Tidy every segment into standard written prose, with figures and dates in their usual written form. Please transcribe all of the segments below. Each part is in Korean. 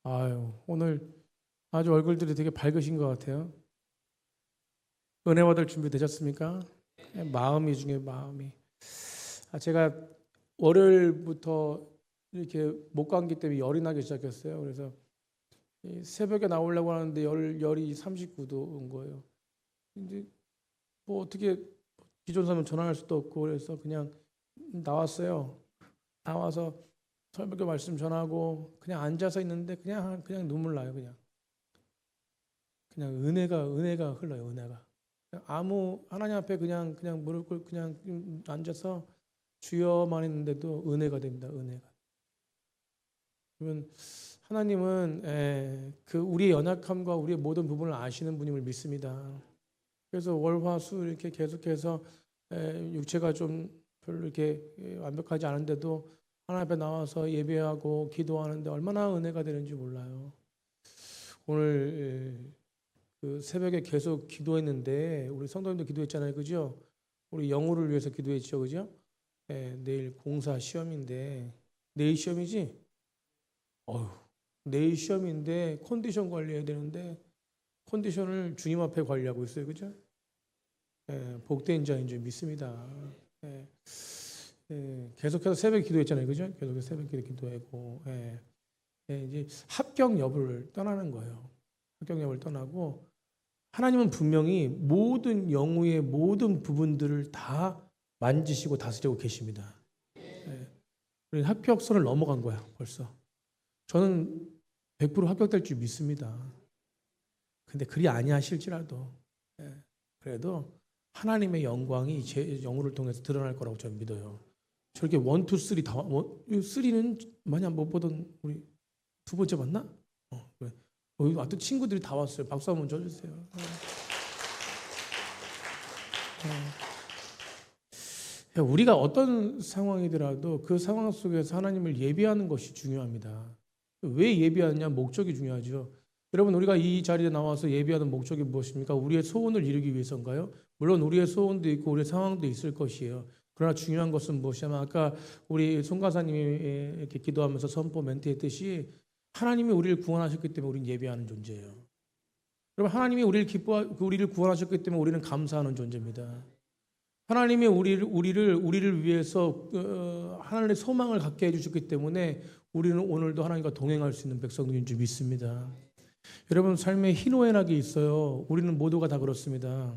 아유, 오늘 아주 얼굴들이 되게 밝으신 것 같아요. 은혜 받을 준비 되셨습니까? 마음이 중요해요, 마음이. 제가 월요일부터 이렇게 목감기 때문에 열이 나기 시작했어요. 그래서 이 새벽에 나오려고 하는데 열이 39도 온 거예요. 이제 뭐 어떻게 기존사면 전화할 수도 없고 그래서 그냥 나왔어요. 나와서 설교 말씀 전하고 그냥 앉아서 있는데 그냥 눈물 나요. 그냥 은혜가 흘러요. 은혜가. 아무 하나님 앞에 그냥 무릎 꿇고 그냥 앉아서 주여만 했는데도 은혜가 됩니다. 은혜가. 그러면 하나님은 그 우리의 연약함과 우리의 모든 부분을 아시는 분임을 믿습니다. 그래서 월화수 이렇게 계속해서 육체가 좀 별로 이렇게 완벽하지 않은데도 하나님 앞에 나와서 예배하고 기도하는데 얼마나 은혜가 되는지 몰라요. 오늘 그 새벽에 계속 기도했는데 우리 성도님도 기도했잖아요, 그죠? 우리 영우를 위해서 기도했죠, 그죠? 내일 공사 시험인데 내일 시험이지? 어휴, 내일 시험인데 컨디션 관리해야 되는데 컨디션을 주님 앞에 관리하고 있어요, 그죠? 복된 자인 줄 믿습니다. 예, 계속해서 새벽 기도했잖아요, 그죠? 계속해서 새벽 기도하고 이제 합격 여부를 떠나는 거예요. 합격 여부를 떠나고 하나님은 분명히 모든 영우의 모든 부분들을 다 만지시고 다스리고 계십니다. 우리 합격선을 넘어간 거야, 벌써. 저는 100% 합격될 줄 믿습니다. 근데 그리 아니하실지라도 그래도 하나님의 영광이 제 영우를 통해서 드러날 거라고 저는 믿어요. 저렇게 1, 2, 3 다, 3는 만약 못 보던 우리 두 번째 봤나? 그래. 또 친구들이 다 왔어요. 박수 한번 쳐주세요. 우리가 어떤 상황이더라도 그 상황 속에서 하나님을 예배하는 것이 중요합니다. 왜 예배하느냐? 목적이 중요하죠. 여러분, 우리가 이 자리에 나와서 예배하는 목적이 무엇입니까? 우리의 소원을 이루기 위해서인가요? 물론 우리의 소원도 있고 우리의 상황도 있을 것이에요. 그러나 중요한 것은 무엇이냐면 아까 우리 송가사님이 이렇게 기도하면서 선포 멘트했듯이 하나님이 우리를 구원하셨기 때문에 우리는 예배하는 존재예요. 여러분, 하나님이 우리를 구원하셨기 때문에 우리는 감사하는 존재입니다. 하나님이 우리를 위해서 하나님의 소망을 갖게 해주셨기 때문에 우리는 오늘도 하나님과 동행할 수 있는 백성들인 줄 믿습니다. 여러분, 삶에 희노애락이 있어요. 우리는 모두가 다 그렇습니다.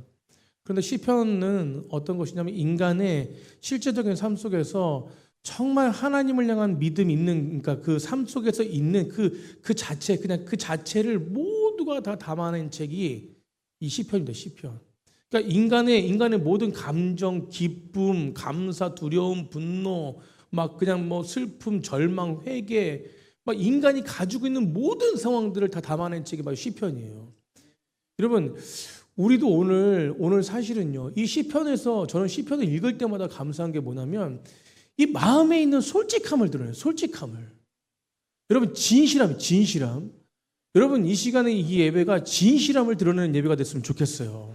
그런데 시편은 어떤 것이냐면 인간의 실제적인 삶 속에서 정말 하나님을 향한 믿음 있는, 그러니까 그 삶 속에서 있는 그 자체, 그냥 그 자체를 모두가 다 담아낸 책이 이 시편입니다. 시편. 그러니까 인간의 모든 감정, 기쁨, 감사, 두려움, 분노, 막 그냥 뭐 슬픔, 절망, 회개, 막 인간이 가지고 있는 모든 상황들을 다 담아낸 책이 바로 시편이에요. 여러분, 우리도 오늘 사실은요, 이 시편에서 저는 시편을 읽을 때마다 감사한 게 뭐냐면 이 마음에 있는 솔직함을 드러내요. 솔직함을. 여러분, 진실함. 여러분, 이 시간에 이 예배가 진실함을 드러내는 예배가 됐으면 좋겠어요.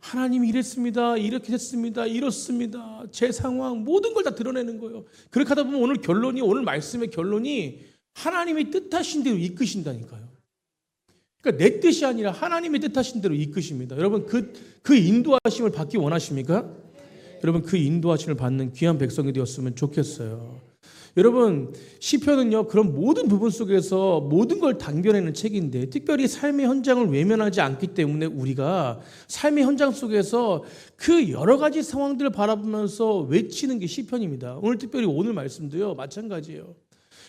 하나님이 이랬습니다. 이렇게 됐습니다. 이렇습니다. 제 상황 모든 걸 다 드러내는 거예요. 그렇게 하다 보면 오늘 말씀의 결론이 하나님의 뜻하신 대로 이끄신다니까요. 그러니까 내 뜻이 아니라 하나님의 뜻하신 대로 이끄십니다. 여러분, 그 인도하심을 받기 원하십니까? 여러분, 그 인도하심을 받는 귀한 백성이 되었으면 좋겠어요. 여러분, 시편은요, 그런 모든 부분 속에서 모든 걸 당겨내는 책인데 특별히 삶의 현장을 외면하지 않기 때문에 우리가 삶의 현장 속에서 그 여러 가지 상황들을 바라보면서 외치는 게 시편입니다. 특별히 오늘 말씀도요, 마찬가지예요.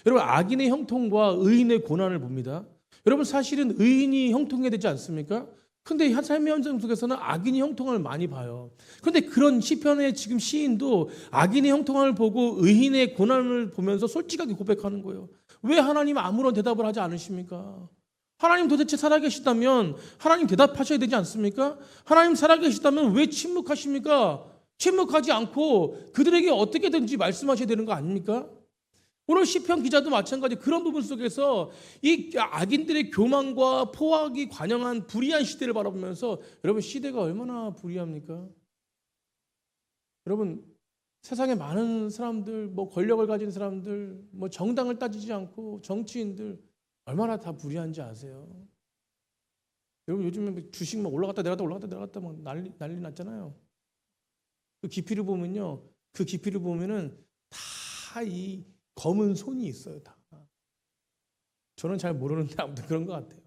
여러분, 악인의 형통과 의인의 고난을 봅니다. 여러분, 사실은 의인이 형통해야 되지 않습니까? 근데 삶의 현장 속에서는 악인이 형통함을 많이 봐요. 그런데 그런 시편의 지금 시인도 악인의 형통함을 보고 의인의 고난을 보면서 솔직하게 고백하는 거예요. 왜 하나님 아무런 대답을 하지 않으십니까? 하나님 도대체 살아계시다면 하나님 대답하셔야 되지 않습니까? 하나님 살아계시다면 왜 침묵하십니까? 침묵하지 않고 그들에게 어떻게든지 말씀하셔야 되는 거 아닙니까? 오늘 시편 기자도 마찬가지 그런 부분 속에서 이 악인들의 교만과 포악이 관영한 불의한 시대를 바라보면서 여러분, 시대가 얼마나 불의합니까? 여러분, 세상에 많은 사람들, 뭐 권력을 가진 사람들, 뭐 정당을 따지지 않고 정치인들 얼마나 다 불의한지 아세요? 여러분 요즘에 주식 막 올라갔다 내려갔다 막 난리 났잖아요. 그 깊이를 보면요, 그 깊이를 보면은 다 이 검은 손이 있어요. 다. 저는 잘 모르는데 아무튼 그런 것 같아요.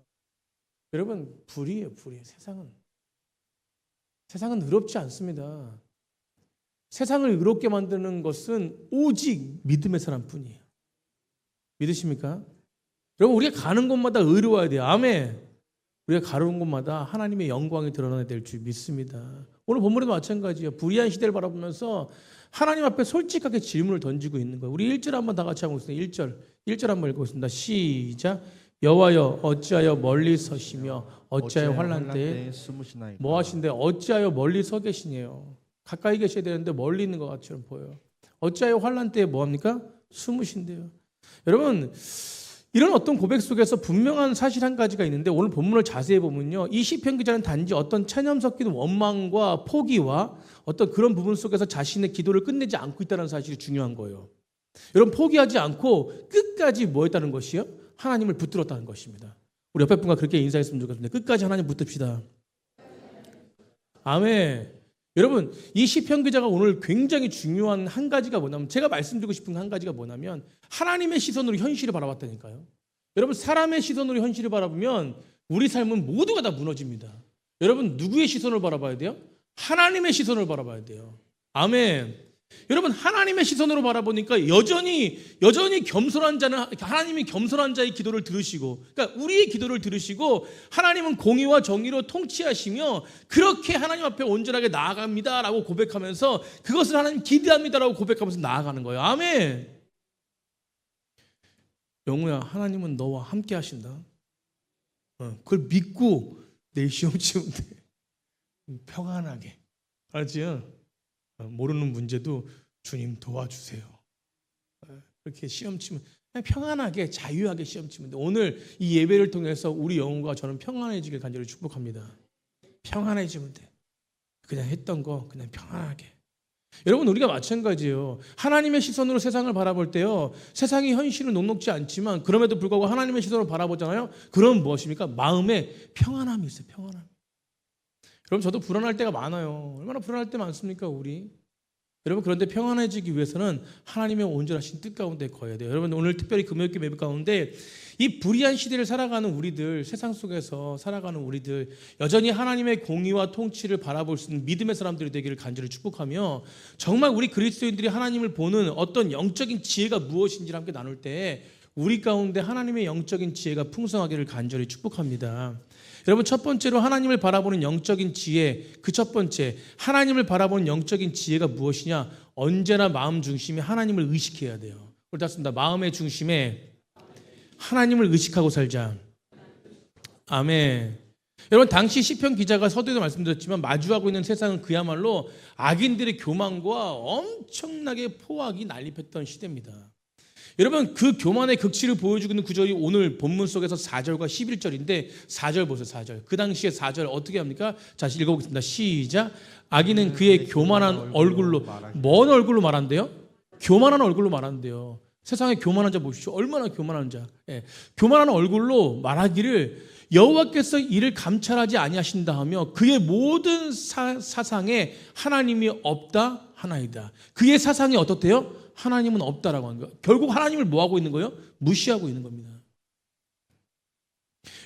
여러분 불의예요, 불의. 세상은 의롭지 않습니다. 세상을 의롭게 만드는 것은 오직 믿음의 사람뿐이에요. 믿으십니까? 여러분 우리가 가는 곳마다 의로워야 돼요. 아멘. 우리가 가는 곳마다 하나님의 영광이 드러나야 될 줄 믿습니다. 오늘 본문에도 마찬가지예요. 불의한 시대를 바라보면서 하나님 앞에 솔직하게 질문을 던지고 있는 거예요. 우리 1절 한번 다 같이 하고 있습니다. 1절 한번 읽겠습니다. 시작. 여호와여 어찌하여 멀리 서시며 어찌하여 환난 때에 숨으시나이까. 뭐 하신대? 어찌하여 멀리 서 계시네요. 가까이 계셔야 되는데 멀리 있는 것 같처럼 보여요. 어찌하여 환난 때에 뭐 합니까? 숨으신대요. 여러분 이런 어떤 고백 속에서 분명한 사실 한 가지가 있는데 오늘 본문을 자세히 보면요, 이 시편 기자는 단지 어떤 체념 섞인 원망과 포기와 어떤 그런 부분 속에서 자신의 기도를 끝내지 않고 있다는 사실이 중요한 거예요. 여러분 포기하지 않고 끝까지 뭐 했다는 것이요? 하나님을 붙들었다는 것입니다. 우리 옆에 분과 그렇게 인사했으면 좋겠습니다. 끝까지 하나님 붙듭시다. 아멘. 여러분 이 시편 기자가 오늘 굉장히 중요한 한 가지가 뭐냐면, 제가 말씀드리고 싶은 한 가지가 뭐냐면 하나님의 시선으로 현실을 바라봤다니까요. 여러분 사람의 시선으로 현실을 바라보면 우리 삶은 모두가 다 무너집니다. 여러분 누구의 시선을 바라봐야 돼요? 하나님의 시선을 바라봐야 돼요. 아멘. 여러분 하나님의 시선으로 바라보니까 여전히 겸손한 자는 하나님이 겸손한 자의 기도를 들으시고, 그러니까 우리의 기도를 들으시고 하나님은 공의와 정의로 통치하시며 그렇게 하나님 앞에 온전하게 나아갑니다라고 고백하면서 그것을 하나님 기대합니다라고 고백하면서 나아가는 거예요. 아멘. 영우야, 하나님은 너와 함께 하신다. 그걸 믿고 내 시험 치면 돼. 평안하게. 알았지? 모르는 문제도 주님 도와주세요. 그렇게 시험 치면 그냥 평안하게 자유하게 시험 치면 돼. 오늘 이 예배를 통해서 우리 영혼과 저는 평안해지길 간절히 축복합니다. 평안해지면 돼. 그냥 했던 거 그냥 평안하게. 여러분 우리가 마찬가지예요. 하나님의 시선으로 세상을 바라볼 때요, 세상이 현실은 녹록지 않지만 그럼에도 불구하고 하나님의 시선으로 바라보잖아요. 그럼 무엇입니까? 마음에 평안함이 있어요. 평안함. 여러분 저도 불안할 때가 많아요. 얼마나 불안할 때 많습니까 우리? 여러분 그런데 평안해지기 위해서는 하나님의 온전하신 뜻 가운데 거해야 돼요. 여러분 오늘 특별히 금요일 예배 가운데 이 불의한 시대를 살아가는 우리들, 세상 속에서 살아가는 우리들, 여전히 하나님의 공의와 통치를 바라볼 수 있는 믿음의 사람들이 되기를 간절히 축복하며, 정말 우리 그리스도인들이 하나님을 보는 어떤 영적인 지혜가 무엇인지를 함께 나눌 때 우리 가운데 하나님의 영적인 지혜가 풍성하기를 간절히 축복합니다. 여러분 첫 번째로 하나님을 바라보는 영적인 지혜, 그 첫 번째 하나님을 바라보는 영적인 지혜가 무엇이냐? 언제나 마음 중심에 하나님을 의식해야 돼요. 그렇습니다. 마음의 중심에 하나님을 의식하고 살자. 아멘. 여러분 당시 시편 기자가 서두에도 말씀드렸지만 마주하고 있는 세상은 그야말로 악인들의 교만과 엄청나게 포악이 난립했던 시대입니다. 여러분 그 교만의 극치를 보여주고 있는 구절이 오늘 본문 속에서 4절과 11절인데 4절 보세요. 4절. 그 당시에 4절 어떻게 합니까? 자 읽어보겠습니다. 시작. 악인은 그의 교만한 얼굴로, 뭔 얼굴로 말한대요? 교만한 얼굴로 말한대요. 세상에 교만한 자 보십시오. 얼마나 교만한 자. 교만한 얼굴로 말하기를 여호와께서 이를 감찰하지 아니하신다 하며 그의 모든 사상에 하나님이 없다 하나이다. 그의 사상이 어떻대요? 하나님은 없다라고 하는 거예요. 결국 하나님을 뭐 하고 있는 거예요? 무시하고 있는 겁니다.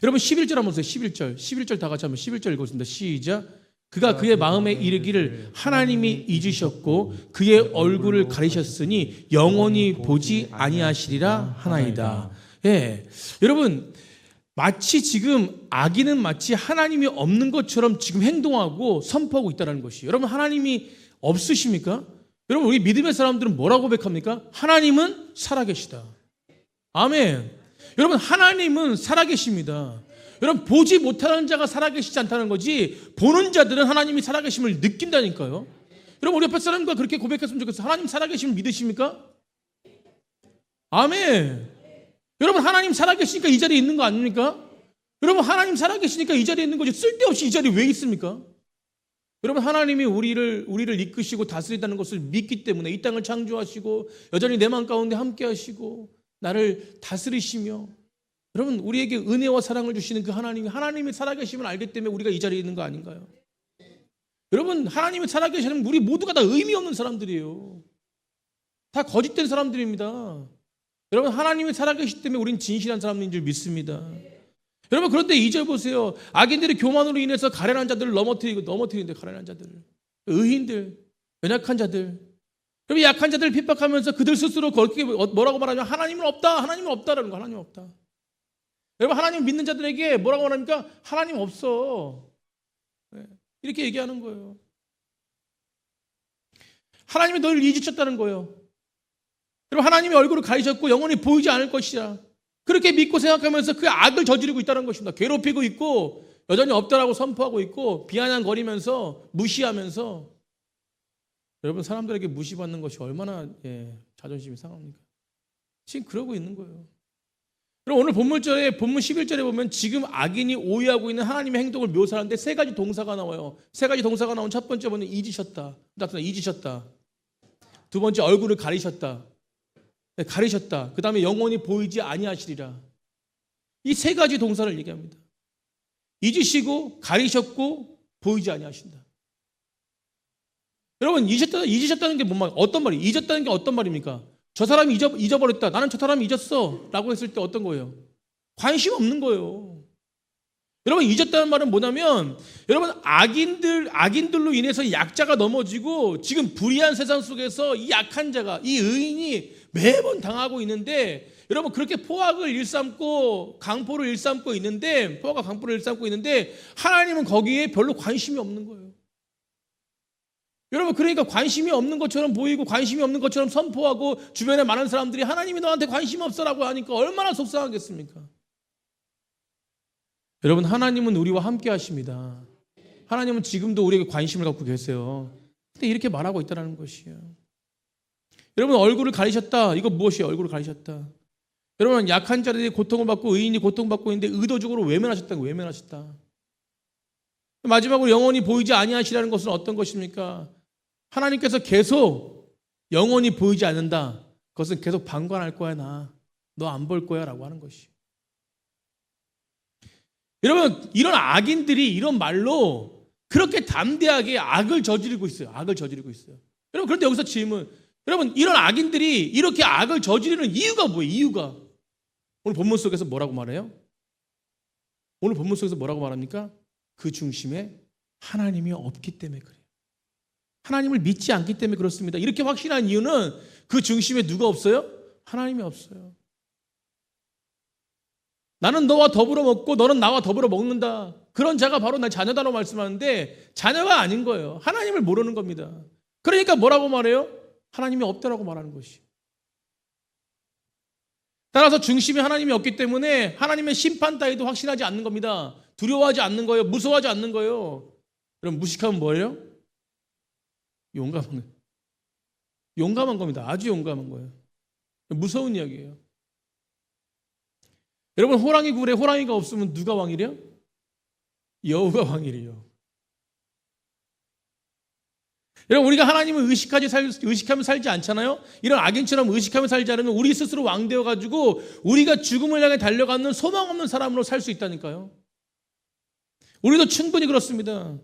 여러분 11절 한번 보세요. 11절 다 같이 한번 11절 읽었습니다. 시작. 그가 그의 마음에 이르기를 하나님이 잊으셨고 그의 얼굴을 가리셨으니 영원히 보지 아니하시리라 하나이다. 예, 여러분 마치 지금 악인은 마치 하나님이 없는 것처럼 지금 행동하고 선포하고 있다는 것이에요. 여러분 하나님이 없으십니까? 여러분 우리 믿음의 사람들은 뭐라고 고백합니까? 하나님은 살아계시다. 아멘. 여러분 하나님은 살아계십니다. 여러분 보지 못하는 자가 살아계시지 않다는 거지, 보는 자들은 하나님이 살아계심을 느낀다니까요. 여러분 우리 옆에 사람과 그렇게 고백했으면 좋겠어요. 하나님 살아계심을 믿으십니까? 아멘. 여러분 하나님 살아계시니까 이 자리에 있는 거 아닙니까? 여러분 하나님 살아계시니까 이 자리에 있는 거지, 쓸데없이 이 자리에 왜 있습니까? 여러분 하나님이 우리를 이끄시고 다스린다는 것을 믿기 때문에 이 땅을 창조하시고 여전히 내 마음 가운데 함께 하시고 나를 다스리시며 여러분, 우리에게 은혜와 사랑을 주시는 그 하나님이 살아계심을 알기 때문에 우리가 이 자리에 있는 거 아닌가요? 여러분, 하나님이 살아계시는 우리 모두가 다 의미 없는 사람들이에요. 다 거짓된 사람들입니다. 여러분, 하나님이 살아계시기 때문에 우린 진실한 사람인 줄 믿습니다. 여러분, 그런데 2절 보세요. 악인들이 교만으로 인해서 가련한 자들을 넘어뜨리는데, 가련한 자들, 의인들, 연약한 자들, 여러분, 약한 자들을 핍박하면서 그들 스스로 그렇게 뭐라고 말하냐면 하나님은 없다, 하나님은 없다라는 거. 하나님 없다. 여러분, 하나님 믿는 자들에게 뭐라고 말합니까? 하나님 없어. 이렇게 얘기하는 거예요. 하나님이 너를 잊으셨다는 거예요. 여러분, 하나님의 얼굴을 가리셨고 영원히 보이지 않을 것이야. 그렇게 믿고 생각하면서 그 악을 저지르고 있다는 것입니다. 괴롭히고 있고 여전히 없다라고 선포하고 있고 비아냥거리면서 무시하면서. 여러분, 사람들에게 무시받는 것이 얼마나 자존심이 상합니까? 지금 그러고 있는 거예요. 그럼 오늘 본문 11절에 보면 지금 악인이 오해하고 있는 하나님의 행동을 묘사하는데 세 가지 동사가 나와요. 세 가지 동사가 나온 첫 번째 보면 잊으셨다. 잊으셨다. 두 번째 얼굴을 가리셨다. 가리셨다. 그 다음에 영원히 보이지 아니하시리라. 이 세 가지 동사를 얘기합니다. 잊으시고 가리셨고 보이지 아니하신다. 여러분, 잊으셨다는 게 뭔 말? 어떤 말이? 잊었다는 게 어떤 말입니까? 저 사람이 잊어버렸다. 나는 저 사람이 잊었어. 라고 했을 때 어떤 거예요? 관심 없는 거예요. 여러분, 잊었다는 말은 뭐냐면, 여러분, 악인들로 인해서 약자가 넘어지고 지금 불의한 세상 속에서 이 약한 자가, 이 의인이 매번 당하고 있는데, 여러분, 그렇게 포악을 일삼고 강포를 일삼고 있는데, 포악과 강포를 일삼고 있는데 하나님은 거기에 별로 관심이 없는 거예요. 여러분, 그러니까 관심이 없는 것처럼 보이고 관심이 없는 것처럼 선포하고 주변에 많은 사람들이 하나님이 너한테 관심 없어라고 하니까 얼마나 속상하겠습니까? 여러분, 하나님은 우리와 함께 하십니다. 하나님은 지금도 우리에게 관심을 갖고 계세요. 근데 이렇게 말하고 있다는 것이에요. 여러분, 얼굴을 가리셨다. 이거 무엇이에요? 얼굴을 가리셨다. 여러분, 약한 자들이 고통을 받고 의인이 고통받고 있는데 의도적으로 외면하셨다. 마지막으로 영원히 보이지 아니하시라는 것은 어떤 것입니까? 하나님께서 계속 영원히 보이지 않는다. 그것은 계속 방관할 거야. 너 안 볼 거야 라고 하는 것이. 여러분, 이런 악인들이 이런 말로 그렇게 담대하게 악을 저지르고 있어요. 여러분, 그런데 여기서 질문. 여러분, 이런 악인들이 이렇게 악을 저지르는 이유가 뭐예요? 이유가. 오늘 본문 속에서 뭐라고 말해요? 오늘 본문 속에서 뭐라고 말합니까? 그 중심에 하나님이 없기 때문에 그래요. 하나님을 믿지 않기 때문에 그렇습니다. 이렇게 확신한 이유는 그 중심에 누가 없어요? 하나님이 없어요. 나는 너와 더불어 먹고 너는 나와 더불어 먹는다. 그런 자가 바로 나 자녀다라고 말씀하는데 자녀가 아닌 거예요. 하나님을 모르는 겁니다. 그러니까 뭐라고 말해요? 하나님이 없다라고 말하는 것이. 따라서 중심에 하나님이 없기 때문에 하나님의 심판 따위도 확신하지 않는 겁니다. 두려워하지 않는 거예요. 무서워하지 않는 거예요. 그럼 무식하면 뭐예요? 용감한 겁니다. 아주 용감한 거예요. 무서운 이야기예요. 여러분, 호랑이 굴에 호랑이가 없으면 누가 왕이래요? 여호가 왕이래요. 여러분, 우리가 하나님을 의식하며 살지 않잖아요? 이런 악인처럼 의식하며 살지 않으면 우리 스스로 왕되어가지고 우리가 죽음을 향해 달려가는 소망 없는 사람으로 살 수 있다니까요. 우리도 충분히 그렇습니다.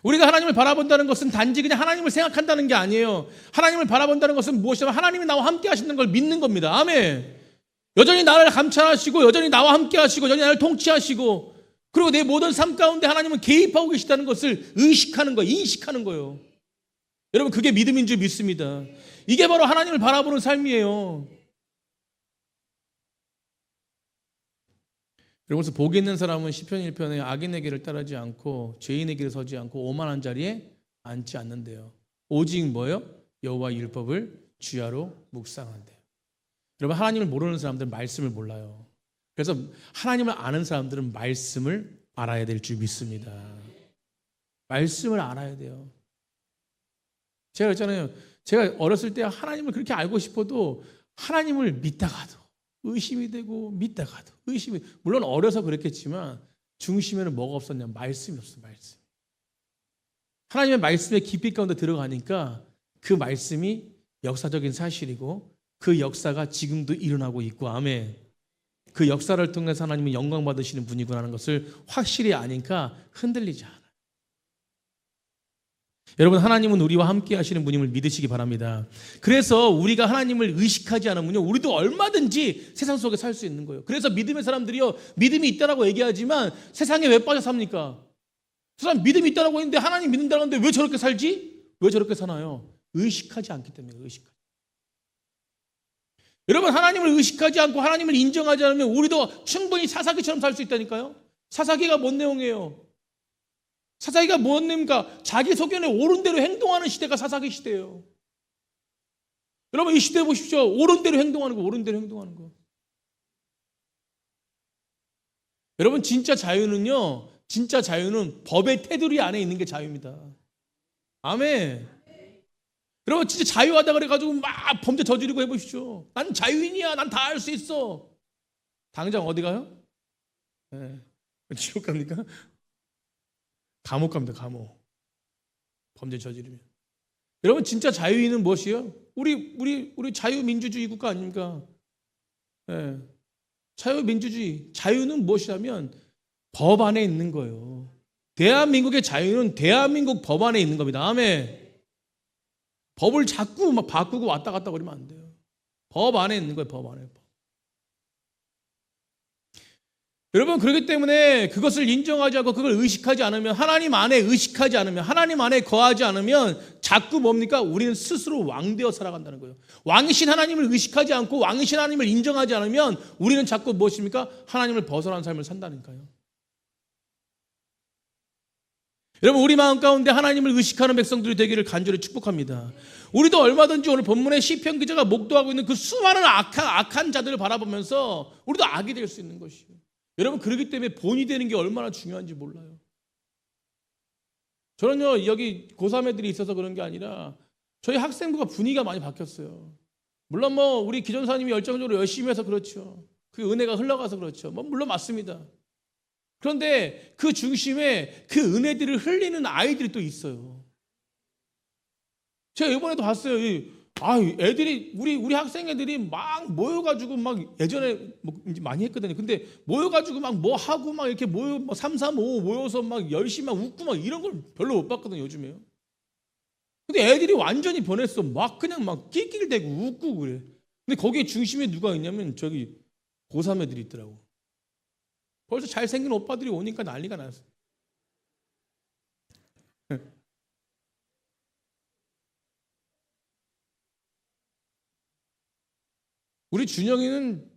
우리가 하나님을 바라본다는 것은 단지 그냥 하나님을 생각한다는 게 아니에요. 하나님을 바라본다는 것은 무엇이냐면 하나님이 나와 함께 하시는 걸 믿는 겁니다. 아멘. 여전히 나를 감찰하시고 여전히 나와 함께 하시고 여전히 나를 통치하시고 그리고 내 모든 삶 가운데 하나님은 개입하고 계시다는 것을 의식하는 거예요. 인식하는 거예요. 여러분, 그게 믿음인 줄 믿습니다. 이게 바로 하나님을 바라보는 삶이에요. 그래서 복이 있는 사람은 시편 1편에 악인의 길을 따르지 않고 죄인의 길을 서지 않고 오만한 자리에 앉지 않는데요. 오직 뭐예요? 여호와의 율법을 주야로 묵상한대요. 여러분, 하나님을 모르는 사람들은 말씀을 몰라요. 그래서 하나님을 아는 사람들은 말씀을 알아야 될 줄 믿습니다. 말씀을 알아야 돼요. 제가 그랬잖아요. 제가 어렸을 때 하나님을 그렇게 알고 싶어도 하나님을 믿다가도 의심이 되고 믿다가도 의심이, 물론 어려서 그랬겠지만 중심에는 뭐가 없었냐? 말씀이 없어. 말씀. 하나님의 말씀의 깊이 가운데 들어가니까 그 말씀이 역사적인 사실이고 그 역사가 지금도 일어나고 있고, 아멘. 그 역사를 통해서 하나님이 영광 받으시는 분이구나 하는 것을 확실히 아니까 흔들리지 않아요. 여러분, 하나님은 우리와 함께 하시는 분임을 믿으시기 바랍니다. 그래서 우리가 하나님을 의식하지 않으면요, 우리도 얼마든지 세상 속에 살 수 있는 거예요. 그래서 믿음의 사람들이요, 믿음이 있다라고 얘기하지만 세상에 왜 빠져 삽니까? 그 사람 믿음이 있다라고 했는데 하나님 믿는다고 하는데 왜 저렇게 살지? 왜 저렇게 사나요? 의식하지 않기 때문에. 여러분, 하나님을 의식하지 않고 하나님을 인정하지 않으면 우리도 충분히 사사기처럼 살 수 있다니까요. 사사기가 뭔 내용이에요? 사사기가 뭔 내용입니까? 자기 소견에 옳은 대로 행동하는 시대가 사사기 시대예요. 여러분, 이 시대 보십시오. 옳은 대로 행동하는 거. 여러분, 진짜 자유는 법의 테두리 안에 있는 게 자유입니다. 아멘. 여러분, 진짜 자유하다 그래가지고 막 범죄 저지르고 해보십시오. 난 자유인이야. 난 다 할 수 있어. 당장 어디 가요? 네. 지옥 갑니까? 감옥 갑니다. 감옥. 범죄 저지르면. 여러분, 진짜 자유인은 무엇이에요? 우리 자유민주주의 국가 아닙니까? 네. 자유민주주의. 자유는 무엇이냐면 법 안에 있는 거예요. 대한민국의 자유는 대한민국 법 안에 있는 겁니다. 아멘. 법을 자꾸 막 바꾸고 왔다 갔다 그러면 안 돼요. 법 안에 있는 거예요. 법 안에. 여러분, 그렇기 때문에 그것을 인정하지 않고 그걸 의식하지 않으면, 하나님 안에 의식하지 않으면, 하나님 안에 거하지 않으면 자꾸 뭡니까? 우리는 스스로 왕되어 살아간다는 거예요. 왕이신 하나님을 의식하지 않고 왕이신 하나님을 인정하지 않으면 우리는 자꾸 무엇입니까? 하나님을 벗어난 삶을 산다니까요. 여러분, 우리 마음 가운데 하나님을 의식하는 백성들이 되기를 간절히 축복합니다. 우리도 얼마든지 오늘 본문의 시편 기자가 목도하고 있는 그 수많은 악한 자들을 바라보면서 우리도 악이 될 수 있는 것이에요. 여러분, 그렇기 때문에 본이 되는 게 얼마나 중요한지 몰라요. 저는요, 여기 고3 애들이 있어서 그런 게 아니라 저희 학생부가 분위기가 많이 바뀌었어요. 물론 우리 기존사님이 열정적으로 열심히 해서 그렇죠. 그 은혜가 흘러가서 그렇죠. 물론 맞습니다. 그런데 그 중심에 그 은혜들을 흘리는 아이들이 또 있어요. 제가 이번에도 봤어요. 애들이 우리 학생 애들이 막 모여가지고 막 예전에 이제 많이 했거든요. 근데 모여가지고 막 뭐 하고 막 이렇게 모여 3, 3, 5 모여서 막 열심히 막 웃고 막 이런 걸 별로 못 봤거든요, 요즘에요. 근데 애들이 완전히 변했어. 막 그냥 막 낄낄대고 웃고 그래. 근데 거기에 중심에 누가 있냐면 저기 고3 애들이 있더라고. 벌써 잘생긴 오빠들이 오니까 난리가 났어. 우리 준영이는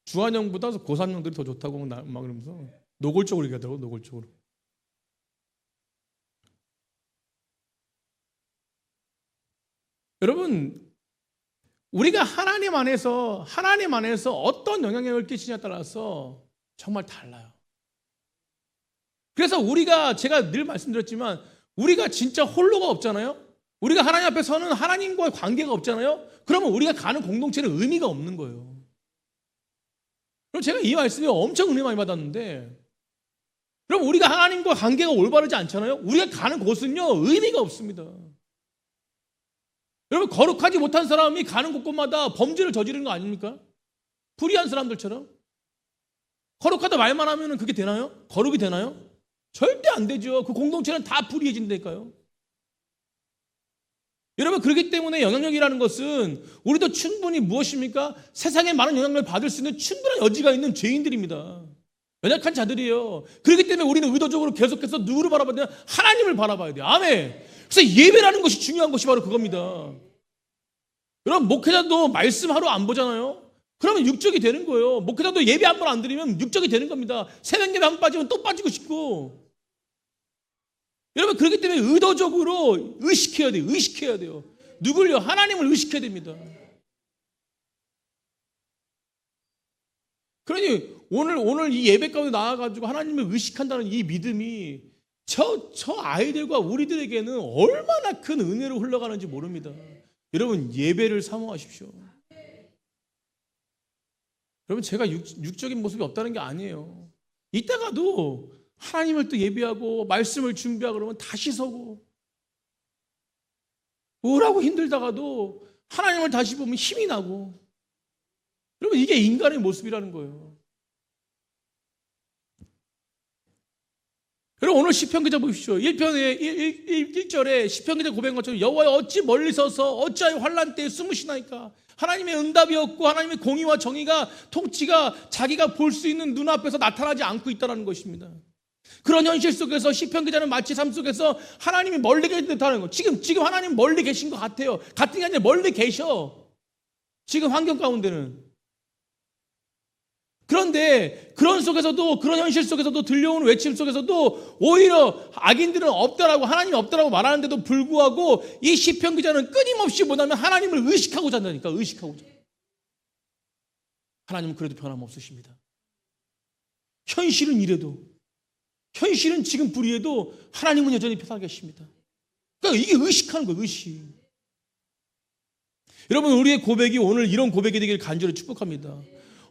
주한영보다 고3형들이 더 좋다고 막 그러면서 노골적으로 얘기하더라고. 노골적으로. 여러분, 우리가 하나님 안에서 어떤 영향력을 끼치냐에 따라서 정말 달라요. 그래서 제가 늘 말씀드렸지만 우리가 진짜 홀로가 없잖아요. 우리가 하나님 앞에 서는 하나님과의 관계가 없잖아요. 그러면 우리가 가는 공동체는 의미가 없는 거예요. 그럼 제가 이 말씀에 엄청 은혜 많이 받았는데, 그럼 우리가 하나님과 관계가 올바르지 않잖아요. 우리가 가는 곳은요, 의미가 없습니다. 여러분, 거룩하지 못한 사람이 가는 곳곳마다 범죄를 저지르는 거 아닙니까? 불의한 사람들처럼. 거룩하다 말만 하면 그게 되나요? 거룩이 되나요? 절대 안 되죠. 그 공동체는 다 불의해진다니까요. 여러분, 그렇기 때문에 영향력이라는 것은 우리도 충분히 무엇입니까? 세상에 많은 영향력을 받을 수 있는 충분한 여지가 있는 죄인들입니다. 연약한 자들이에요. 그렇기 때문에 우리는 의도적으로 계속해서 누구를 바라봐야 되냐? 하나님을 바라봐야 돼요. 아멘. 그래서 예배라는 것이 중요한 것이 바로 그겁니다. 여러분, 목회자도 말씀하러 안 보잖아요. 그러면 육적이 되는 거예요. 목회자도 예배 한 번 안 드리면 육적이 되는 겁니다. 새벽 예배 한 번 빠지면 또 빠지고 싶고. 여러분, 그렇기 때문에 의도적으로 의식해야 돼요. 누굴요? 하나님을 의식해야 됩니다. 그러니 오늘 이 예배 가운데 나와가지고 하나님을 의식한다는 이 믿음이 저 아이들과 우리들에게는 얼마나 큰 은혜로 흘러가는지 모릅니다. 여러분, 예배를 사모하십시오. 여러분, 제가 육적인 모습이 없다는 게 아니에요. 이따가도 하나님을 또 예배하고 말씀을 준비하고 그러면 다시 서고, 뭐라고 힘들다가도 하나님을 다시 보면 힘이 나고. 여러분, 이게 인간의 모습이라는 거예요. 여러분, 오늘 시편 기자 보십시오. 1절에 시편 기자 고백한 것처럼 여호와여 어찌 멀리 서서 어찌하여 환난 때에 숨으시나이까. 하나님의 응답이 없고 하나님의 공의와 정의가 통치가 자기가 볼 수 있는 눈앞에서 나타나지 않고 있다는 것입니다. 그런 현실 속에서 시편 기자는 마치 삶 속에서 하나님이 멀리 계신다는 거. 지금 하나님 멀리 계신 것 같아요. 같은 게 아니라 멀리 계셔. 지금 환경 가운데는. 그런데 그런 속에서도, 그런 현실 속에서도, 들려오는 외침 속에서도 오히려 악인들은 없다라고, 하나님이 없다라고 말하는데도 불구하고 이 시편 기자는 끊임없이 뭐냐면 하나님을 의식하고 잔다니까. 의식하고 잔다. 하나님은 그래도 변함없으십니다. 현실은 이래도, 현실은 지금 불의해도 하나님은 여전히 살아계십니다. 그러니까 이게 의식하는 거예요. 의식. 여러분, 우리의 고백이 오늘 이런 고백이 되기를 간절히 축복합니다.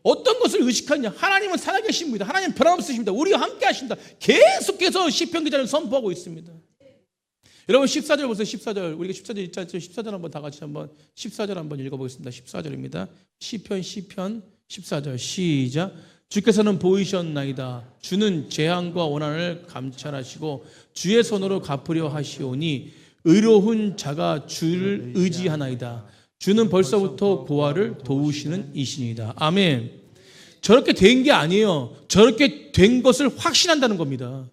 어떤 것을 의식하느냐? 하나님은 살아계십니다. 하나님은 변함없으십니다. 우리와 함께 하신다. 계속해서 시편 기자는 선포하고 있습니다. 여러분, 14절 보세요. 14절. 우리가 14절 있잖아요. 14절 한번 다 같이 한번 14절 한번 읽어보겠습니다. 14절입니다. 시편 14절 시작. 주께서는 보이셨나이다. 주는 재앙과 원한을 감찰하시고 주의 손으로 갚으려 하시오니 의로운 자가 주를 의지하나이다. 주는 벌써부터 고아를 도우시는 이신이다. 아멘. 저렇게 된 게 아니에요. 저렇게 된 것을 확신한다는 겁니다.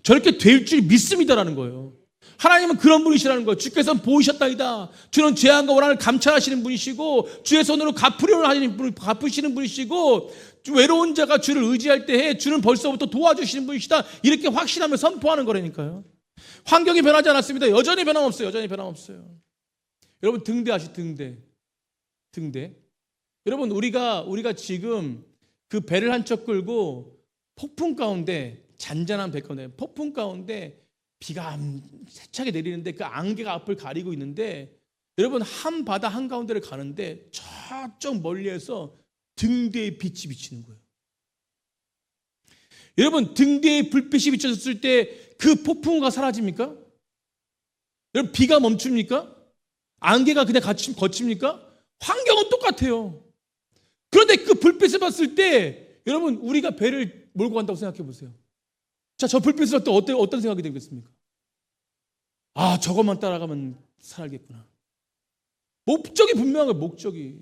저렇게 될 줄 믿습니다라는 거예요. 하나님은 그런 분이시라는 거예요. 주께서는 보이셨다이다. 주는 재앙과 원한을 감찰하시는 분이시고 주의 손으로 갚으시는 분이시고 외로운 자가 주를 의지할 때에 주는 벌써부터 도와주시는 분이시다. 이렇게 확신하며 선포하는 거라니까요. 환경이 변하지 않았습니다. 여전히 변함없어요. 여전히 변함없어요. 여러분, 등대하시 등대. 여러분, 우리가 지금 그 배를 한 척 끌고 폭풍 가운데, 잔잔한 배 가운데, 폭풍 가운데 비가 세차게 내리는데 그 안개가 앞을 가리고 있는데, 여러분, 한 바다 한가운데를 가는데 저쪽 멀리에서 등대의 빛이 비치는 거예요. 여러분, 등대의 불빛이 비춰졌을 때 그 폭풍우가 사라집니까? 여러분, 비가 멈춥니까? 안개가 그냥 거칩니까? 환경은 똑같아요. 그런데 그 불빛을 봤을 때 여러분, 우리가 배를 몰고 간다고 생각해 보세요. 자, 저 불빛을 볼 때 어떤 생각이 들겠습니까? 아, 저것만 따라가면 살겠구나. 목적이 분명한 거예요. 목적이.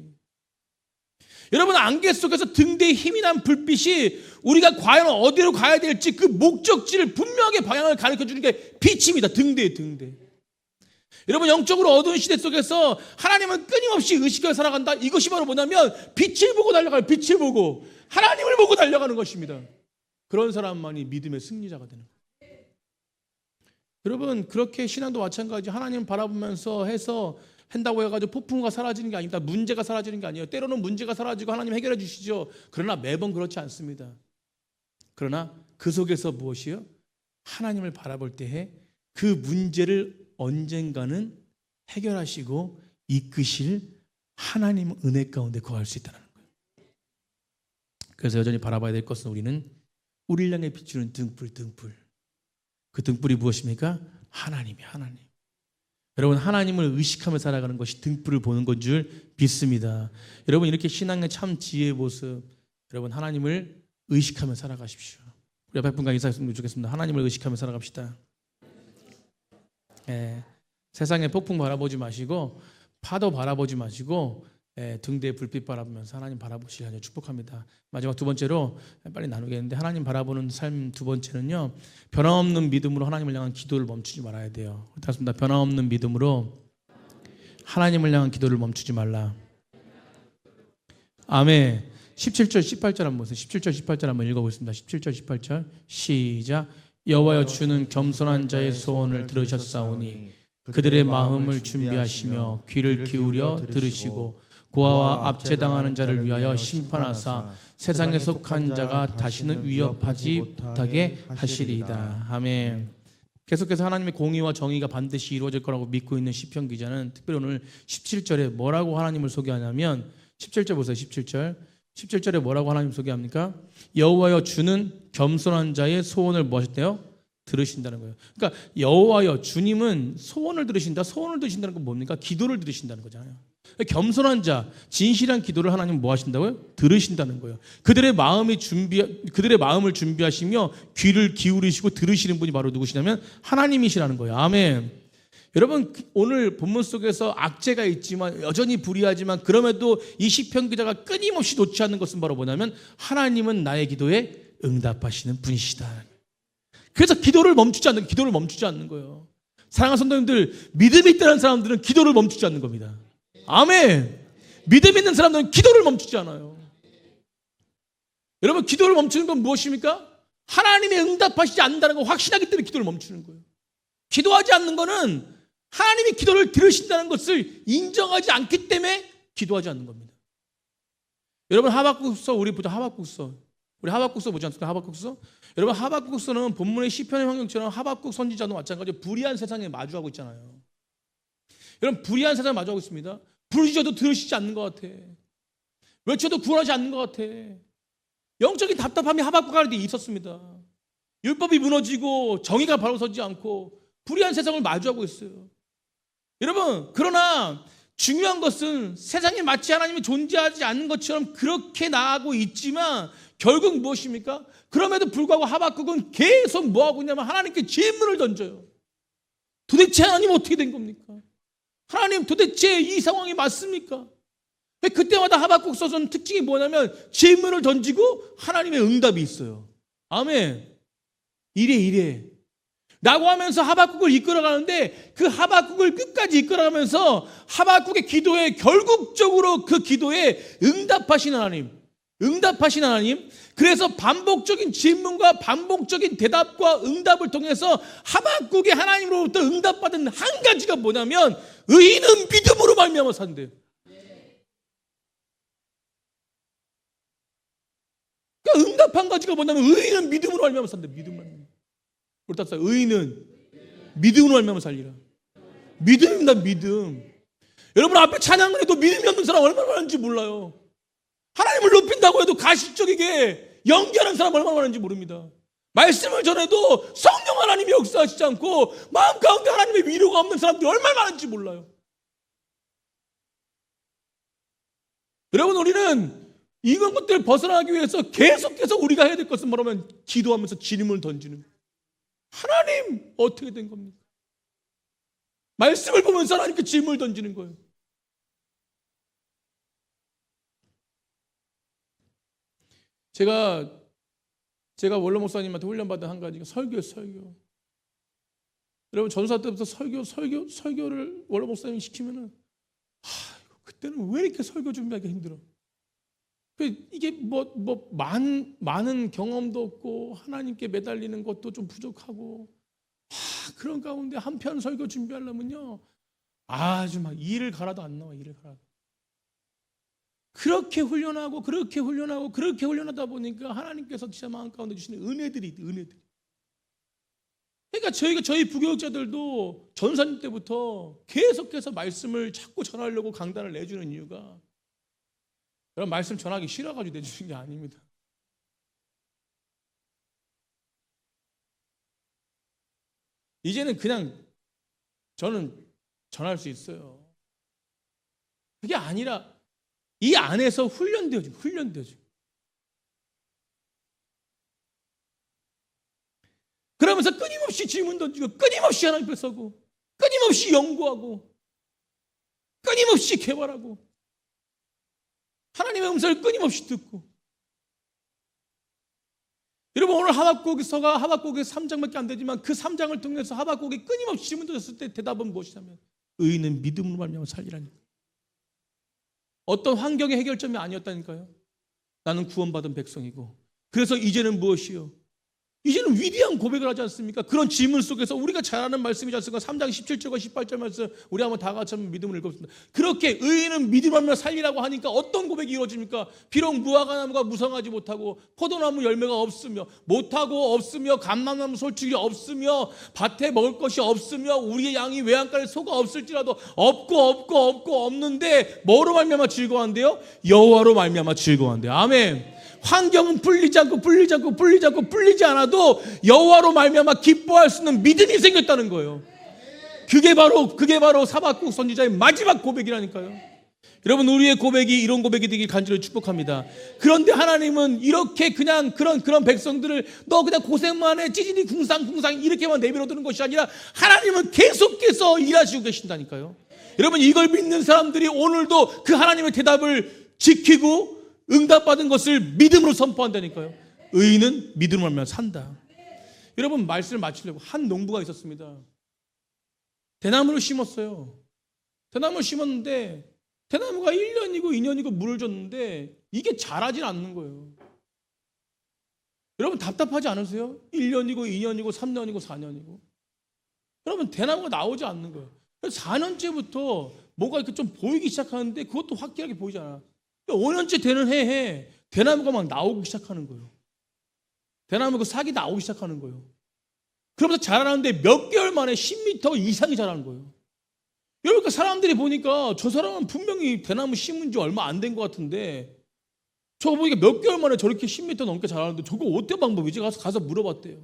여러분, 안개 속에서 등대에 힘이 난 불빛이 우리가 과연 어디로 가야 될지 그 목적지를 분명하게 방향을 가르쳐주는 게 빛입니다. 등대. 여러분, 영적으로 어두운 시대 속에서 하나님은 끊임없이 의식하여 살아간다. 이것이 바로 뭐냐면 빛을 보고 달려가요. 빛을 보고 하나님을 보고 달려가는 것입니다. 그런 사람만이 믿음의 승리자가 되는 거예요. 여러분, 그렇게 신앙도 마찬가지. 하나님 바라보면서 한다고 해가지고 폭풍우가 사라지는 게 아닙니다. 문제가 사라지는 게 아니에요. 때로는 문제가 사라지고 하나님 해결해 주시죠. 그러나 매번 그렇지 않습니다. 그러나 그 속에서 무엇이요? 하나님을 바라볼 때에 그 문제를 언젠가는 해결하시고 이끄실 하나님 은혜 가운데 거할 수 있다는 거예요. 그래서 여전히 바라봐야 될 것은 우리를 향해 비추는 등불. 그 등불이 무엇입니까? 하나님. 여러분, 하나님을 의식하며 살아가는 것이 등불을 보는 건 줄 믿습니다. 여러분, 이렇게 신앙의 참 지혜의 모습, 여러분, 하나님을 의식하며 살아가십시오. 우리 옆에 분과 인사했으면 좋겠습니다. 하나님을 의식하며 살아갑시다. 세상의 폭풍 바라보지 마시고 파도 바라보지 마시고 등대의 불빛 바라보면서 하나님 바라보시길 하여 축복합니다. 마지막 두 번째로 빨리 나누겠는데, 하나님 바라보는 삶 두 번째는요, 변함없는 믿음으로 하나님을 향한 기도를 멈추지 말아야 돼요. 그렇습니다. 변함없는 믿음으로 하나님을 향한 기도를 멈추지 말라. 아멘. 17절 18절 한번 보세요. 17절 18절 한번 읽어보겠습니다. 17절 18절 시작. 여호와여, 주는 겸손한 자의 소원을 들으셨사오니 그들의 마음을 준비하시며 귀를 기울여 들으시고 고아와 압제당하는 자를 위하여 심판하사 세상에 속한 자가 다시는 위협하지 못하게 하시리이다. 아멘. 계속해서 하나님의 공의와 정의가 반드시 이루어질 거라고 믿고 있는 시편 기자는 특별히 오늘 17절에 뭐라고 하나님을 소개하냐면, 17절 보세요. 17절에 뭐라고 하나님 소개합니까? 여호와여, 주는 겸손한 자의 소원을 뭐 하셨대요? 들으신다는 거예요. 그러니까 여호와여, 주님은 소원을 들으신다. 소원을 들으신다는 건 뭡니까? 기도를 들으신다는 거잖아요. 겸손한 자, 진실한 기도를 하나님 뭐 하신다고요? 들으신다는 거예요. 그들의 마음을 준비하시며 귀를 기울이시고 들으시는 분이 바로 누구시냐면 하나님이시라는 거예요. 아멘. 여러분, 오늘 본문 속에서 악재가 있지만 여전히 불의하지만 그럼에도 이 시편 기자가 끊임없이 놓지 않는 것은 바로 뭐냐면 하나님은 나의 기도에 응답하시는 분이시다. 그래서 기도를 멈추지 않는 거예요. 사랑하는 성도님들, 믿음이 있다는 사람들은 기도를 멈추지 않는 겁니다. 아멘. 믿음 있는 사람들은 기도를 멈추지 않아요. 여러분, 기도를 멈추는 건 무엇입니까? 하나님이 응답하시지 않는다는 걸 확신하기 때문에 기도를 멈추는 거예요. 기도하지 않는 것은 하나님이 기도를 들으신다는 것을 인정하지 않기 때문에 기도하지 않는 겁니다. 여러분, 하박국서 우리 보자. 우리 하박국서 보지 않습니까? 하박국서. 여러분, 하박국서는 본문의 시편의 환경처럼 하박국 선지자도 마찬가지로 불의한 세상에 마주하고 있잖아요. 여러분, 불의한 세상에 마주하고 있습니다. 부르짖어도 들으시지 않는 것 같아. 외쳐도 구원하지 않는 것 같아. 영적인 답답함이 하박국 안에 있었습니다. 율법이 무너지고 정의가 바로 서지 않고 불의한 세상을 마주하고 있어요. 여러분, 그러나 중요한 것은 세상에 마치 하나님이 존재하지 않는 것처럼 그렇게 나아가고 있지만 결국 무엇입니까? 그럼에도 불구하고 하박국은 계속 뭐하고 있냐면 하나님께 질문을 던져요. 도대체 하나님 어떻게 된 겁니까? 하나님, 도대체 이 상황이 맞습니까? 그때마다 하박국서는 특징이 뭐냐면 질문을 던지고 하나님의 응답이 있어요. 아멘. 이래 라고 하면서 하박국을 이끌어가는데 그 하박국을 끝까지 이끌어가면서 하박국의 기도에 결국적으로 그 기도에 응답하신 하나님, 그래서 반복적인 질문과 반복적인 대답과 응답을 통해서 하박국이 하나님으로부터 응답받은 한 가지가 뭐냐면 의인은 믿음으로 말미암아 산대요. 그러니까 응답 한 가지가 뭐냐면 의인은 믿음으로 말미암아 산대요. 우리 답사, 의인은 믿음으로 말미암아 살리라. 믿음입니다. 믿음. 여러분, 앞에 찬양을 해도 믿음이 없는 사람 얼마나 많은지 몰라요. 하나님을 높인다고 해도 가식적이게 연기하는 사람 얼마나 많은지 모릅니다. 말씀을 전해도 성령 하나님이 역사하시지 않고 마음 가운데 하나님의 위로가 없는 사람들이 얼마나 많은지 몰라요. 여러분, 우리는 이런 것들을 벗어나기 위해서 계속해서 우리가 해야 될 것은 뭐냐면 기도하면서 질문을 던지는 거예요. 하나님, 어떻게 된 겁니까? 말씀을 보면서 하나님께 질문을 던지는 거예요. 제가 원로 목사님한테 훈련받은 한 가지가 설교예요. 여러분, 전사 때부터 설교를 원로 목사님이 시키면은 그때는 왜 이렇게 설교 준비하기 힘들어? 이게 많은 경험도 없고 하나님께 매달리는 것도 좀 부족하고 그런 가운데 한편 설교 준비하려면요 아주 막 이를 갈아도 안 나와. 그렇게 훈련하고 그렇게 훈련하다 보니까 하나님께서 제 마음 가운데 주시는 은혜들이. 그러니까 저희 부교육자들도 전사님 때부터 계속해서 말씀을 자꾸 전하려고 강단을 내주는 이유가 여러분, 말씀 전하기 싫어가지고 내주는 게 아닙니다. 이제는 그냥 저는 전할 수 있어요. 그게 아니라 이 안에서 훈련되어지고 그러면서 끊임없이 질문 던지고 끊임없이 하나님 앞에 서고 끊임없이 연구하고 끊임없이 개발하고 하나님의 음성을 끊임없이 듣고. 여러분, 오늘 하박국서가 하박국의 3장밖에 안 되지만 그 3장을 통해서 하박국이 끊임없이 질문 던졌을 때 대답은 무엇이냐면 의인은 믿음으로 말미암아 살리라니까. 어떤 환경의 해결점이 아니었다니까요. 나는 구원받은 백성이고 그래서 이제는 무엇이요? 이제는 위대한 고백을 하지 않습니까? 그런 질문 속에서 우리가 잘 아는 말씀이지 않습니까? 3장 17절과 18절 말씀 우리 한번 다 같이 한번 믿음을 읽어보겠습니다. 그렇게 의인은 믿음하며 살리라고 하니까 어떤 고백이 이루어집니까? 비록 무화과나무가 무성하지 못하고 포도나무 열매가 없으며 감람나무 솔직히 없으며 밭에 먹을 것이 없으며 우리의 양이 외양간에 소가 없을지라도 없는데 뭐로 말미암아 즐거워한대요? 여호와로 말미암아 즐거워한대요. 아멘. 환경은 풀리지 않아도 여호와로 말미암아 기뻐할 수 있는 믿음이 생겼다는 거예요. 그게 바로 하박국 선지자의 마지막 고백이라니까요. 여러분, 우리의 고백이 이런 고백이 되길 간절히 축복합니다. 그런데 하나님은 이렇게 그냥 그런 백성들을 너 그냥 고생만 해, 찌질이 궁상 이렇게만 내버려 두는 것이 아니라 하나님은 계속해서 일하시고 계신다니까요. 여러분, 이걸 믿는 사람들이 오늘도 그 하나님의 대답을 지키고 응답받은 것을 믿음으로 선포한다니까요. 의인은 믿음으로 말미암아 산다. 여러분, 말씀을 마치려고 한 농부가 있었습니다. 대나무를 심었어요. 대나무를 심었는데 대나무가 1년이고 2년이고 물을 줬는데 이게 자라질 않는 거예요. 여러분, 답답하지 않으세요? 1년이고 2년이고 3년이고 4년이고. 여러분, 대나무가 나오지 않는 거예요. 4년째부터 뭐가 이렇게 좀 보이기 시작하는데 그것도 확실하게 보이지 않아. 5년째 되는 해에 대나무가 막 나오기 시작하는 거예요. 대나무가 싹이 나오기 시작하는 거예요. 그러면서 자라는데 몇 개월 만에 10m 이상이 자라는 거예요. 여러분, 사람들이 보니까 저 사람은 분명히 대나무 심은 지 얼마 안 된 것 같은데 저거 보니까 몇 개월 만에 저렇게 10m 넘게 자라는데 저거 어떤 방법이지? 가서 물어봤대요.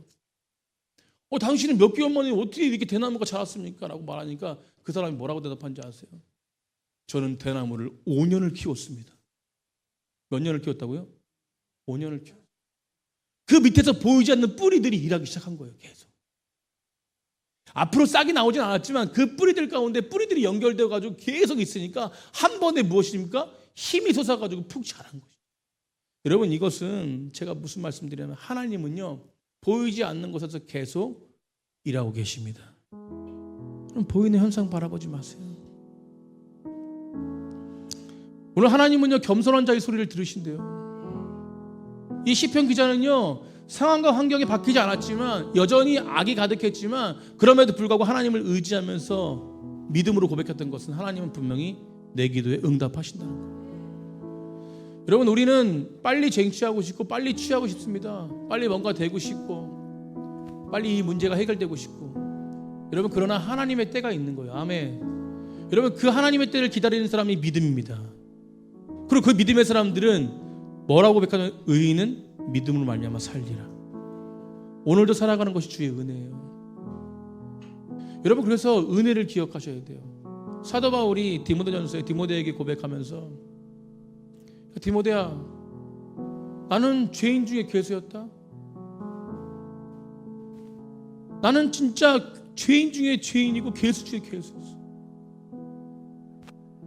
당신은 몇 개월 만에 어떻게 이렇게 대나무가 자랐습니까? 라고 말하니까 그 사람이 뭐라고 대답한지 아세요? 저는 대나무를 5년을 키웠습니다. 몇 년을 키웠다고요? 5년을 키웠어요. 그 밑에서 보이지 않는 뿌리들이 일하기 시작한 거예요. 계속. 앞으로 싹이 나오진 않았지만 그 뿌리들 가운데 뿌리들이 연결되어 가지고 계속 있으니까 한 번에 무엇입니까? 힘이 솟아 가지고 푹 자란 거죠. 여러분, 이것은 제가 무슨 말씀드리냐면 하나님은요, 보이지 않는 곳에서 계속 일하고 계십니다. 그럼 보이는 현상 바라보지 마세요. 오늘 하나님은요, 겸손한 자의 소리를 들으신대요. 이 시편 기자는요, 상황과 환경이 바뀌지 않았지만 여전히 악이 가득했지만 그럼에도 불구하고 하나님을 의지하면서 믿음으로 고백했던 것은 하나님은 분명히 내 기도에 응답하신다는 거예요. 여러분, 우리는 빨리 쟁취하고 싶고 빨리 취하고 싶습니다. 빨리 뭔가 되고 싶고 빨리 이 문제가 해결되고 싶고. 여러분, 그러나 하나님의 때가 있는 거예요. 아멘. 여러분, 그 하나님의 때를 기다리는 사람이 믿음입니다. 그리고 그 믿음의 사람들은 뭐라고 고백하는? 의인은 믿음으로 말미암아 살리라. 오늘도 살아가는 것이 주의 은혜예요. 여러분, 그래서 은혜를 기억하셔야 돼요. 사도 바울이 디모데전서에 디모데에게 고백하면서 디모데야, 나는 죄인 중에 괴수였다. 나는 진짜 죄인 중에 죄인이고 괴수 중에 괴수였어.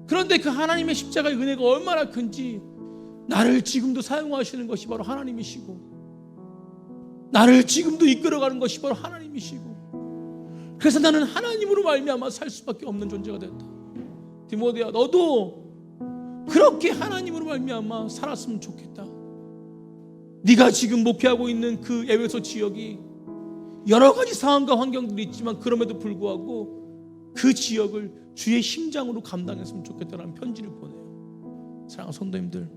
그런데 그 하나님의 십자가의 은혜가 얼마나 큰지 나를 지금도 사용하시는 것이 바로 하나님이시고 나를 지금도 이끌어가는 것이 바로 하나님이시고 그래서 나는 하나님으로 말미암아 살 수밖에 없는 존재가 됐다. 디모데야, 너도 그렇게 하나님으로 말미암아 살았으면 좋겠다. 네가 지금 목회하고 있는 그 에베소 지역이 여러 가지 상황과 환경들이 있지만 그럼에도 불구하고 그 지역을 주의 심장으로 감당했으면 좋겠다라는 편지를 보내요. 사랑하는 성도님들,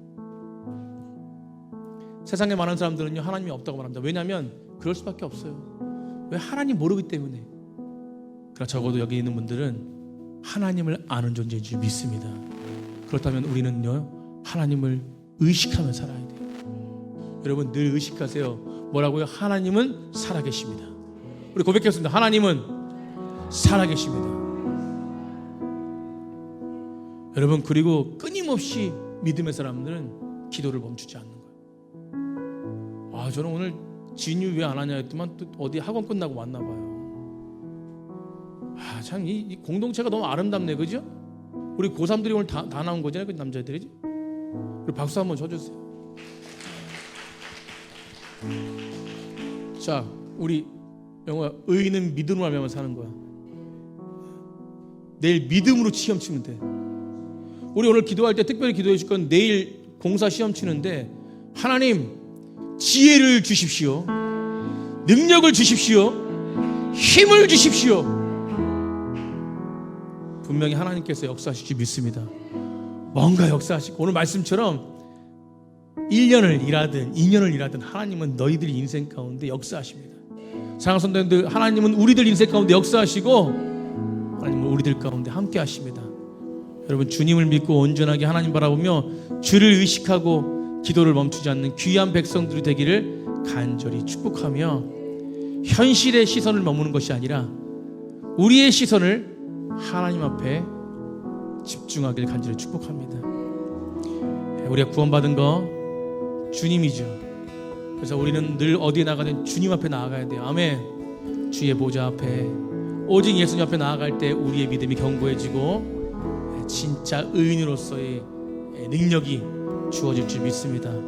세상에 많은 사람들은요, 하나님이 없다고 말합니다. 왜냐하면 그럴 수밖에 없어요. 왜? 하나님 모르기 때문에. 그러나 적어도 여기 있는 분들은 하나님을 아는 존재인 줄 믿습니다. 그렇다면 우리는요, 하나님을 의식하며 살아야 돼요. 여러분, 늘 의식하세요. 뭐라고요? 하나님은 살아계십니다. 우리 고백했습니다. 하나님은 살아계십니다. 여러분, 그리고 끊임없이 믿음의 사람들은 기도를 멈추지 않는 거예요. 저는 오늘 진유 왜 안 하냐 했더만 또 어디 학원 끝나고 왔나 봐요. 참 이 공동체가 너무 아름답네, 그죠? 우리 고3들이 오늘 다 나온 거잖아요, 그 남자들이지? 우리 박수 한번 쳐주세요. 자, 우리 영호야, 의인은 믿음으로 말미암아 사는 거야. 내일 믿음으로 시험 치면 돼. 우리 오늘 기도할 때 특별히 기도해 줄 건 내일 공사 시험 치는데 하나님 지혜를 주십시오. 능력을 주십시오. 힘을 주십시오. 분명히 하나님께서 역사하실 줄 믿습니다. 뭔가 역사하시고 오늘 말씀처럼 1년을 일하든 2년을 일하든 하나님은 너희들 인생 가운데 역사하십니다. 사랑하는 성도님들, 하나님은 우리들 인생 가운데 역사하시고 하나님은 우리들 가운데 함께 하십니다. 여러분, 주님을 믿고 온전하게 하나님 바라보며 주를 의식하고 기도를 멈추지 않는 귀한 백성들이 되기를 간절히 축복하며 현실의 시선을 머무는 것이 아니라 우리의 시선을 하나님 앞에 집중하길 간절히 축복합니다. 우리가 구원받은 거 주님이죠. 그래서 우리는 늘 어디에 나가든 주님 앞에 나아가야 돼요. 아멘. 주의 보좌 앞에, 오직 예수님 앞에 나아갈 때 우리의 믿음이 견고해지고 진짜 의인으로서의 능력이 주어질 줄 믿습니다.